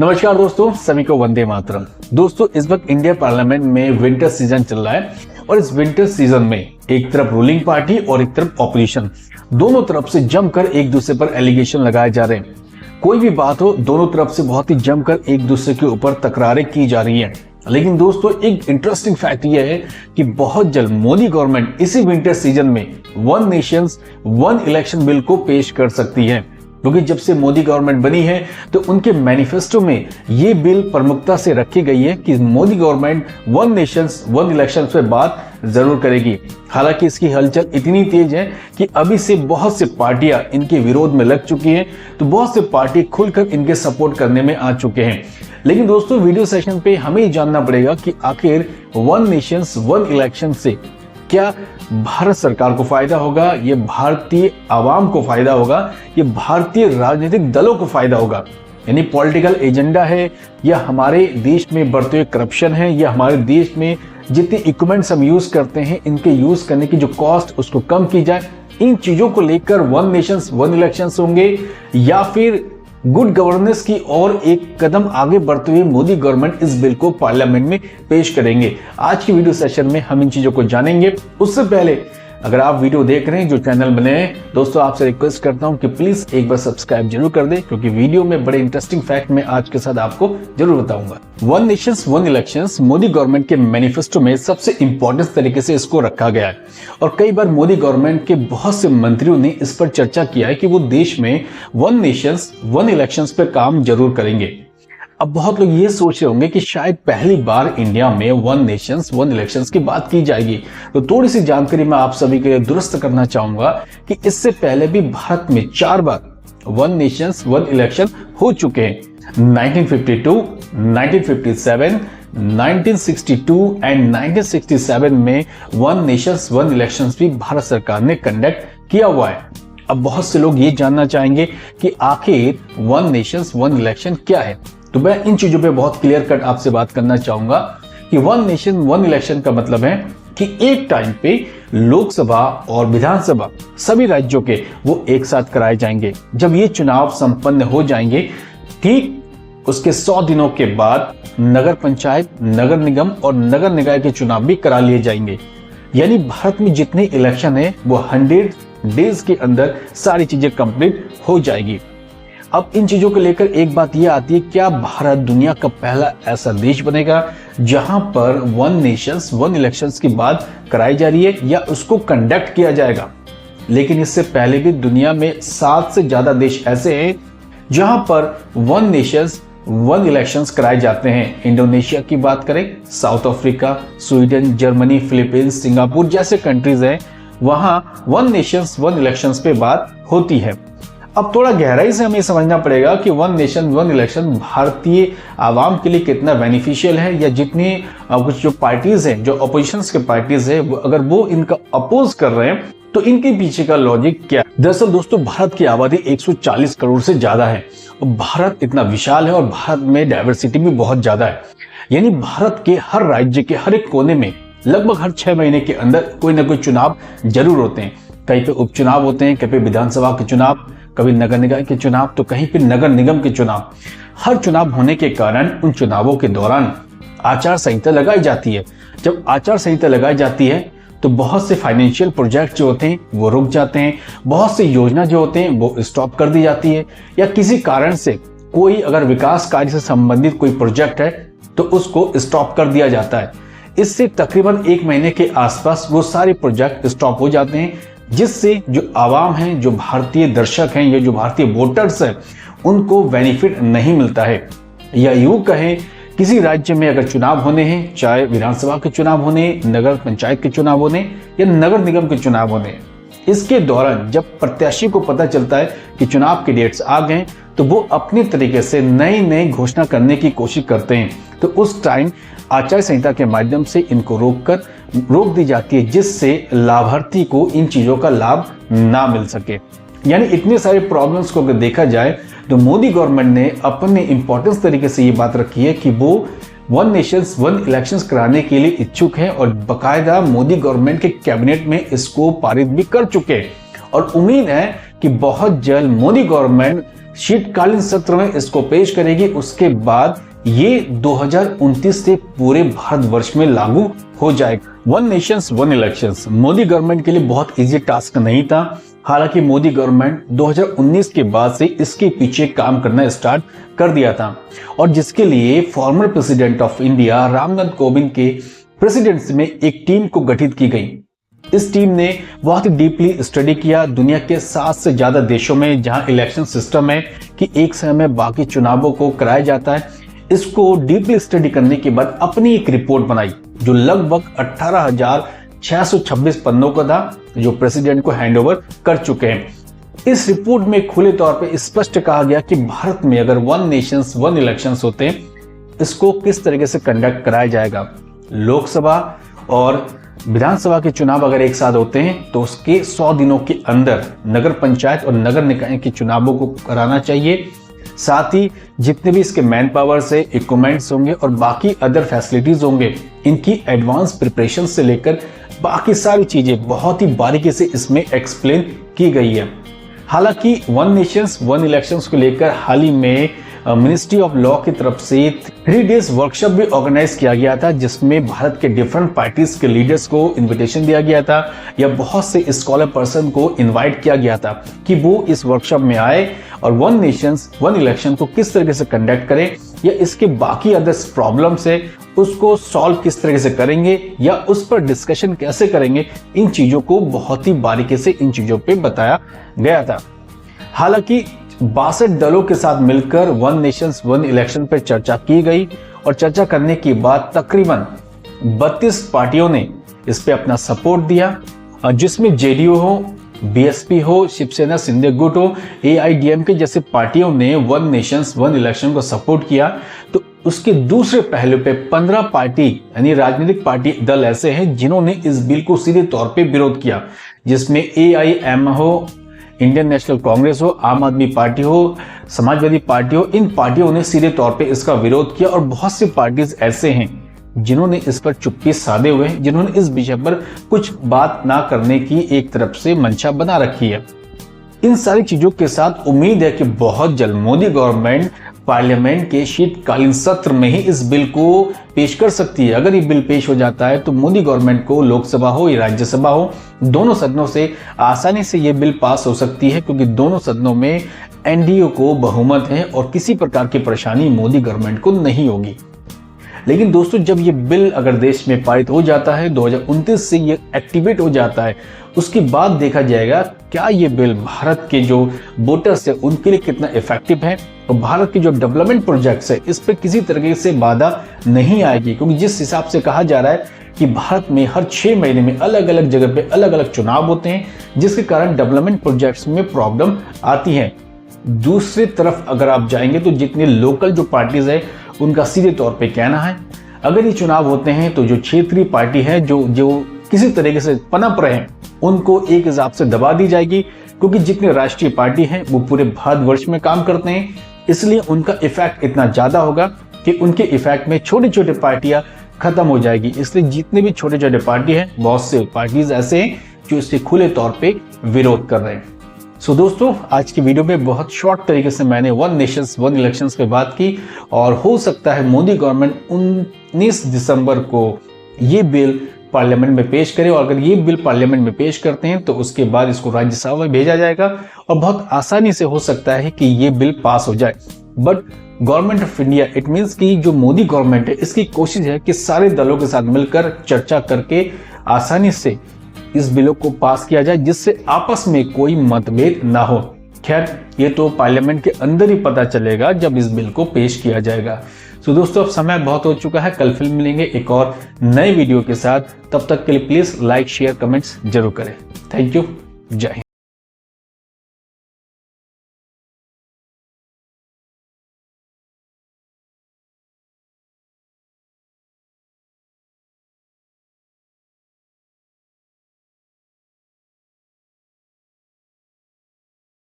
नमस्कार दोस्तों, सभी को वंदे मातरम। दोस्तों, इस वक्त इंडिया पार्लियामेंट में विंटर सीजन चल रहा है और इस विंटर सीजन में एक तरफ रूलिंग पार्टी और एक तरफ ऑपोजिशन, दोनों तरफ से जमकर एक दूसरे पर एलिगेशन लगाए जा रहे हैं। कोई भी बात हो, दोनों तरफ से बहुत ही जमकर एक दूसरे के ऊपर तकरारें की जा रही हैं। लेकिन दोस्तों, एक इंटरेस्टिंग फैक्ट यह है कि बहुत जल्द मोदी गवर्नमेंट इसी विंटर सीजन में one nation one election bill को पेश कर सकती है, क्योंकि जब से मोदी गवर्नमेंट बनी है तो उनके मैनिफेस्टो में ये बिल प्रमुखता से रखी गई है कि Modi government one nation one election पे बात जरूर करेगी। हालांकि इसकी हलचल इतनी तेज है कि अभी से बहुत से पार्टियां इनके विरोध में लग चुकी हैं, तो बहुत से पार्टी खुलकर इनके सपोर्ट करने में आ चुके हैं। लेकिन दोस्तों, वीडियो सेशन पे हमें ये जानना पड़ेगा कि आखिर वन नेशन वन इलेक्शन से क्या भारत सरकार को फायदा होगा, ये भारतीय आवाम को फायदा होगा, ये भारतीय राजनीतिक दलों को फायदा होगा। यानी पॉलिटिकल एजेंडा है, या हमारे देश में बढ़ते हुए करप्शन है, या हमारे देश में जितने इक्विपमेंट्स हम यूज करते हैं इनके यूज करने की जो कॉस्ट उसको कम की जाए। इन चीजों को लेकर वन नेशन वन इलेक्शंस होंगे, या फिर गुड गवर्नेंस की ओर एक कदम आगे बढ़ते हुए मोदी गवर्नमेंट इस बिल को पार्लियामेंट में पेश करेंगे। आज की वीडियो सेशन में हम इन चीजों को जानेंगे। उससे पहले अगर आप वीडियो देख रहे हैं, जो चैनल बने हैं, दोस्तों आपसे रिक्वेस्ट करता हूं कि प्लीज एक बार सब्सक्राइब जरूर कर दें, क्योंकि वीडियो में बड़े इंटरेस्टिंग फैक्ट मैं आज के साथ आपको जरूर बताऊंगा। One nation one elections Modi government के मैनिफेस्टो में सबसे इंपॉर्टेंट तरीके से इसको रखा गया है, और कई बार मोदी गवर्नमेंट के बहुत से मंत्रियों ने इस पर चर्चा किया है कि वो देश में वन नेशन वन इलेक्शंस पर काम जरूर करेंगे। अब बहुत लोग ये सोच रहे होंगे कि शायद पहली बार इंडिया में वन नेशन वन इलेक्शंस की बात की जाएगी, तो थोड़ी सी जानकारी मैं आप सभी के लिए दुरुस्त करना चाहूंगा कि इससे पहले भी भारत में 4 बार वन नेशन वन इलेक्शन हो चुके हैं। 1952, 1957, 1962 एंड 1967 में वन नेशन वन इलेक्शंस भी भारत सरकार ने कंडक्ट किया हुआ है। अब बहुत से लोग ये जानना चाहेंगे कि आखिर वन नेशन वन इलेक्शन क्या है, तो मैं इन चीजों पे बहुत क्लियर कट आपसे बात करना चाहूंगा कि वन नेशन वन इलेक्शन का मतलब है कि एक टाइम पे लोकसभा और विधानसभा सभी राज्यों के वो एक साथ कराए जाएंगे। जब ये चुनाव संपन्न हो जाएंगे, ठीक उसके 100 दिनों के बाद नगर पंचायत, नगर निगम और नगर निकाय के चुनाव भी करा लिए जाएंगे। यानी भारत में जितने इलेक्शन है वो 100 डेज के अंदर सारी चीजें कंप्लीट हो जाएगी। अब इन चीजों को लेकर एक बात यह आती है, क्या भारत दुनिया का पहला ऐसा देश बनेगा जहां पर वन नेशन वन इलेक्शंस की बात कराई जा रही है, या उसको कंडक्ट किया जाएगा। लेकिन इससे पहले भी दुनिया में 7 से ज्यादा देश ऐसे हैं जहां पर वन नेशन वन इलेक्शंस कराए जाते हैं। इंडोनेशिया की बात करें, south Africa, Sweden, Germany, Philippines, Singapore जैसे कंट्रीज हैं, वहां वन नेशन वन इलेक्शंस पे बात होती है। अब थोड़ा गहराई से हमें समझना पड़ेगा कि वन नेशन वन इलेक्शन भारतीय आवाम के लिए कितना बेनिफिशियल है, या जितनी कुछ जो पार्टीज हैं, जो अपोजिशन के पार्टीज है, अगर वो इनका अपोज कर रहे हैं तो इनके पीछे का लॉजिक क्या है। दरअसल दोस्तों, भारत की आबादी 140 करोड़ से ज्यादा है, और भारत इतना विशाल है और भारत में डाइवर्सिटी भी बहुत ज्यादा है। यानी भारत के हर राज्य के हर एक कोने में लगभग हर 6 महीने के अंदर कोई ना कोई चुनाव जरूर होते हैं। कहीं पे उपचुनाव होते हैं, कहीं पे विधानसभा के चुनाव, कभी नगर निकाय के चुनाव, तो कहीं पे नगर निगम के चुनाव। हर चुनाव होने के कारण उन चुनावों के दौरान आचार संहिता लगाई जाती है। जब आचार संहिता लगाई जाती है तो बहुत से फाइनेंशियल प्रोजेक्ट जो होते हैं वो रुक जाते हैं, बहुत से योजना जो होते हैं वो स्टॉप कर दी जाती है, या किसी कारण से कोई अगर विकास कार्य से संबंधित कोई प्रोजेक्ट है तो उसको स्टॉप कर दिया जाता है। इससे तकरीबन 1 महीने के आसपास वो सारे प्रोजेक्ट स्टॉप हो जाते हैं, जिससे जो आवाम है, जो भारतीय दर्शक हैं, या जो भारतीय वोटर्स हैं, उनको बेनिफिट नहीं मिलता है। या यूं कहें, किसी राज्य में अगर चुनाव होने हैं, चाहे विधानसभा के चुनाव होने, नगर पंचायत के चुनाव होने, या नगर निगम के चुनाव होने, इसके दौरान जब प्रत्याशी को पता चलता है कि चुनाव के डेट्स आ गए, तो वो अपने तरीके से नई घोषणा करने की कोशिश करते हैं। तो उस टाइम आचार संहिता के माध्यम से इनको रोक दी जाती है, जिससे लाभार्थी को इन चीजों का लाभ ना मिल सके। यानी इतने सारे प्रॉब्लम्स को अगर देखा जाए तो मोदी गवर्नमेंट ने अपने इंपॉर्टेंस तरीके से ये बात रखी है कि वो वन नेशन वन इलेक्शंस कराने के लिए इच्छुक हैं, और बकायदा मोदी गवर्नमेंट के कैबिनेट में इसको पारित भी कर चुके हैं। और उम्मीद है कि बहुत जल्द मोदी गवर्नमेंट शीतकालीन सत्र में इसको पेश करेगी। उसके बाद ये 2029 से पूरे भारतवर्ष में लागू हो जाएगा। One Nations one elections Modi government के लिए बहुत इजी टास्क नहीं था। हालांकि मोदी गवर्नमेंट 2019 के बाद से इसके पीछे काम करना स्टार्ट कर दिया था, और जिसके लिए former president of India Ramnath Kovind के प्रेसिडेंसी में एक टीम को गठित की गई। इस टीम ने बहुत ही डीपली स्टडी किया दुनिया के 7 से ज्यादा देशों में जहां इलेक्शन सिस्टम है कि एक समय में बाकी चुनावों को कराया जाता है। इसको डीपली स्टडी करने के बाद अपनी एक रिपोर्ट बनाई जो लगभग 18,626 पन्नों का था, जो प्रेसिडेंट को हैंडओवर कर चुके हैं। इस रिपोर्ट में खुले तौर पे स्पष्ट कहा गया कि भारत में अगर वन नेशंस वन इलेक्शंस होते हैं, इसको किस तरीके से कंडक्ट कराया जाएगा। लोकसभा और विधानसभा के चुनाव अगर एक साथ होते हैं तो उसके 100 दिनों के अंदर नगर पंचायत और नगर निकाय के चुनावों को कराना चाहिए। साथ ही जितने भी इसके मैन पावर से इक्विपमेंट्स होंगे और बाकी अदर फैसिलिटीज होंगे, इनकी एडवांस प्रिपरेशन से लेकर बाकी सारी चीजें बहुत ही बारीकी से इसमें एक्सप्लेन की गई है। हालांकि वन नेशंस वन इलेक्शंस को लेकर हाल ही में मिनिस्ट्री ऑफ लॉ की तरफ से 3 डेज वर्कशॉप भी ऑर्गेनाइज किया गया था, जिसमें भारत के डिफरेंट पार्टीज के लीडर्स को इनविटेशन दिया गया था या बहुत से स्कॉलर पर्सन को इनवाइट किया गया था कि वो इस वर्कशॉप में आए और वन नेशंस वन इलेक्शन को किस तरीके से कंडक्ट करें या इसके बाकी अदर प्रॉब्लम्स है उसको सॉल्व किस तरीके से करेंगे या उस पर डिस्कशन कैसे करेंगे। इन चीजों को बहुत ही बारीकी से इन चीजों पे बताया गया था। हालांकि 62 दलों के साथ मिलकर वन नेशंस वन इलेक्शन पर चर्चा की गई और चर्चा करने के बाद तकरीबन 32 पार्टियों ने इस पे अपना सपोर्ट दिया, जिसमें जेडीयू हो, बीएसपी हो, शिवसेना शिंदे गुट हो, एआईडीएमके जैसे पार्टियों ने वन नेशंस वन इलेक्शन को सपोर्ट किया। तो उसके दूसरे पहलू पे 15 पार्टी यानी राजनीतिक पार्टी दल ऐसे हैं जिन्होंने इस बिल को सीधे तौर पे विरोध किया, जिसमें एआईएम हो, इंडियन नेशनल कांग्रेस हो, आम आदमी पार्टी हो, समाजवादी पार्टी हो। इन पार्टियों ने सीधे तौर पे इसका विरोध किया और बहुत सी पार्टीज ऐसे हैं जिन्होंने इस पर चुप्पी साधे हुए हैं, जिन्होंने इस विषय पर कुछ बात ना करने की एक तरफ से मंशा बना रखी है। इन सारी चीजों के साथ उम्मीद है कि बहुत जल्द मोदी गवर्नमेंट पार्लियामेंट के शीतकालीन सत्र में ही इस बिल को पेश कर सकती है। अगर ये बिल पेश हो जाता है तो मोदी गवर्नमेंट को लोकसभा हो या राज्यसभा हो, दोनों सदनों से आसानी से ये बिल पास हो सकती है, क्योंकि दोनों सदनों में एनडीए को बहुमत है और किसी प्रकार की परेशानी मोदी गवर्नमेंट को नहीं होगी। लेकिन दोस्तों, जब ये बिल अगर देश में पारित हो जाता है, 2029 से ये एक्टिवेट हो जाता है, उसके बाद देखा जाएगा क्या ये बिल भारत के जो वोटर्स है उनके लिए कितना इफेक्टिव है और भारत के जो डेवलपमेंट प्रोजेक्ट्स है इस पर किसी तरीके से बाधा नहीं आएगी। क्योंकि जिस हिसाब से कहा जा रहा है कि भारत में हर 6 महीने में अलग अलग जगह पे अलग अलग चुनाव होते हैं, जिसके कारण डेवलपमेंट प्रोजेक्ट्स में प्रॉब्लम आती है। दूसरी तरफ अगर आप जाएंगे तो जितने लोकल जो पार्टीज है उनका सीधे तौर पे कहना है अगर ये चुनाव होते हैं तो जो क्षेत्रीय पार्टी है जो किसी तरीके से पनप रहे हैं उनको एक हिसाब से दबा दी जाएगी, क्योंकि जितने राष्ट्रीय पार्टी हैं वो पूरे भारतवर्ष में काम करते हैं, इसलिए उनका इफेक्ट इतना ज्यादा होगा कि उनके इफेक्ट में छोटी छोटी पार्टियां खत्म हो जाएगी। इसलिए जितने भी छोटे छोटे पार्टी हैं, बहुत से पार्टीज ऐसे हैं जो इससे खुले तौर पे विरोध कर रहे हैं। सो दोस्तों, आज की वीडियो में बहुत शॉर्ट तरीके से मैंने वन नेशंस वन इलेक्शंस पे बात की और हो सकता है मोदी गवर्नमेंट 19 दिसंबर को ये बिल पार्लियामेंट में पेश करे, और अगर ये बिल पार्लियामेंट में पेश करते हैं तो उसके बाद इसको राज्यसभा में भेजा जाएगा और बहुत आसानी से हो सकता है कि ये बिल पास हो जाए। But government of India, it means कि जो मोदी गवर्नमेंट है, इसकी कोशिश है कि सारे दलों के साथ मिलकर चर्चा करके आसानी से इस बिलों को पास किया जाए, जिससे आपस में कोई मतभेद ना हो। खैर, ये तो पार्लियामेंट के अंदर ही पता चलेगा जब इस बिल को पेश किया जाएगा। तो दोस्तों, अब समय बहुत हो चुका है, कल फिर मिलेंगे एक और नए वीडियो के साथ। तब तक के लिए प्लीज लाइक शेयर कमेंट्स जरूर करें। Thank you. जय हिंद।